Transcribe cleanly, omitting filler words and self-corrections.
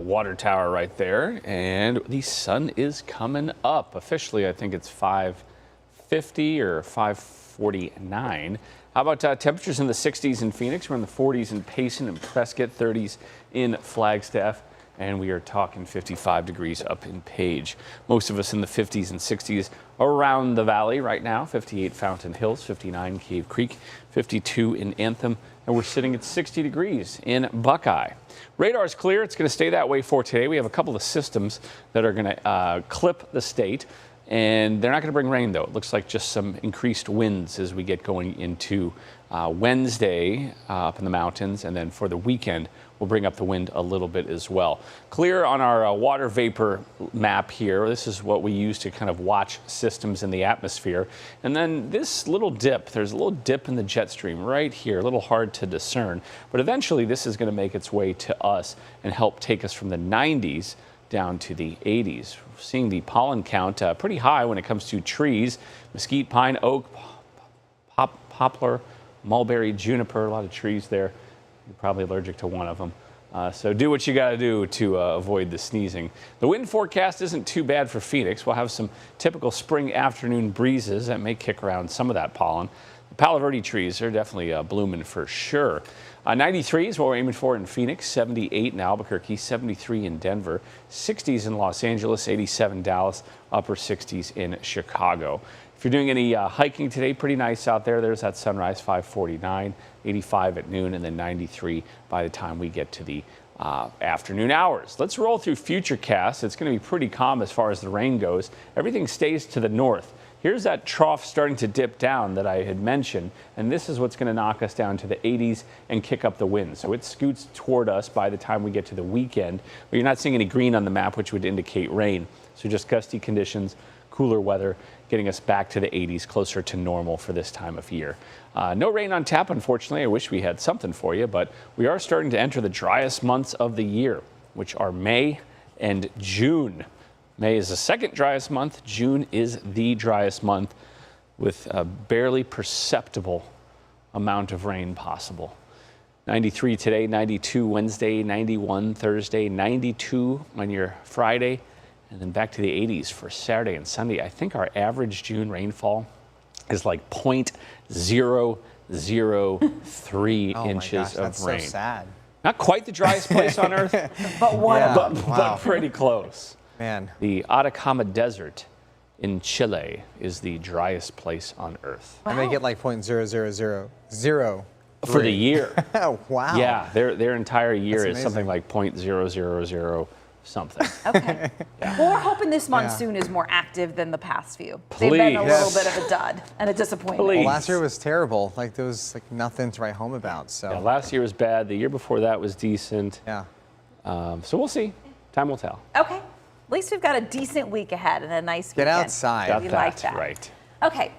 water tower right there, and the sun is coming up. Officially, I think it's 5:50 or 5:49. How about temperatures in the 60s in Phoenix? We're in the 40s in Payson and Prescott, 30s in Flagstaff, and we are talking 55 degrees up in Page. Most of us in the 50s and 60s around the valley right now. 58 Fountain Hills, 59 Cave Creek, 52 in Anthem, and we're sitting at 60 degrees in Buckeye. Radar is clear. It's going to stay that way for today. We have a couple of systems that are going to clip the state, and they're not going to bring rain, though. It looks like just some increased winds as we get going into Wednesday up in the mountains, and then for the weekend, we'll bring up the wind a little bit as well. Clear on our water vapor map here. This is what we use to kind of watch systems in the atmosphere. And then this little dip, there's a little dip in the jet stream right here, a little hard to discern, but eventually this is going to make its way to us and help take us from the 90s down to the 80s. We're seeing the pollen count pretty high when it comes to trees: mesquite, pine, oak, poplar, mulberry, juniper, a lot of trees there. You're probably allergic to one of them. So do what you got to do to avoid the sneezing. The wind forecast isn't too bad for Phoenix. We'll have some typical spring afternoon breezes that may kick around some of that pollen. The Palo Verde trees are definitely blooming for sure. 93 is what we're aiming for in Phoenix, 78 in Albuquerque, 73 in Denver, 60s in Los Angeles, 87 Dallas, upper 60s in Chicago. If you're doing any hiking today, pretty nice out there. There's that sunrise, 5:49, 85 at noon, and then 93 by the time we get to the afternoon hours. Let's roll through Futurecast. It's going to be pretty calm as far as the rain goes. Everything stays to the north. Here's that trough starting to dip down that I had mentioned, and this is what's going to knock us down to the 80s and kick up the wind. So it scoots toward us by the time we get to the weekend, but you're not seeing any green on the map, which would indicate rain. So just gusty conditions, cooler weather, getting us back to the 80s, closer to normal for this time of year. No rain on tap, unfortunately. I wish we had something for you, but we are starting to enter the driest months of the year, which are May and June. May is the second driest month. June is the driest month with a barely perceptible amount of rain possible. 93 today, 92 Wednesday, 91 Thursday, 92 on your Friday, and then back to the 80s for Saturday and Sunday. I think our average June rainfall is like 0.003 inches of that's rain. So sad. Not quite the driest place on earth, But one of them. but pretty close. Man. The Atacama Desert in Chile is the driest place on earth. And they get like 0.0000. For the year. Oh, wow. Yeah, their entire year That's is something like 0.000 something. Okay. Yeah. Well, we're hoping this monsoon is more active than the past few. They've been a Please. little bit of a dud and a disappointment. Please. Well, last year was terrible. Like there was like nothing to write home about. So Yeah, last year was bad. The year before that was decent. yeah. So we'll see. Time will tell. Okay. At least we've got a decent week ahead and a nice Get weekend. outside. Got We that like that. right. Okay.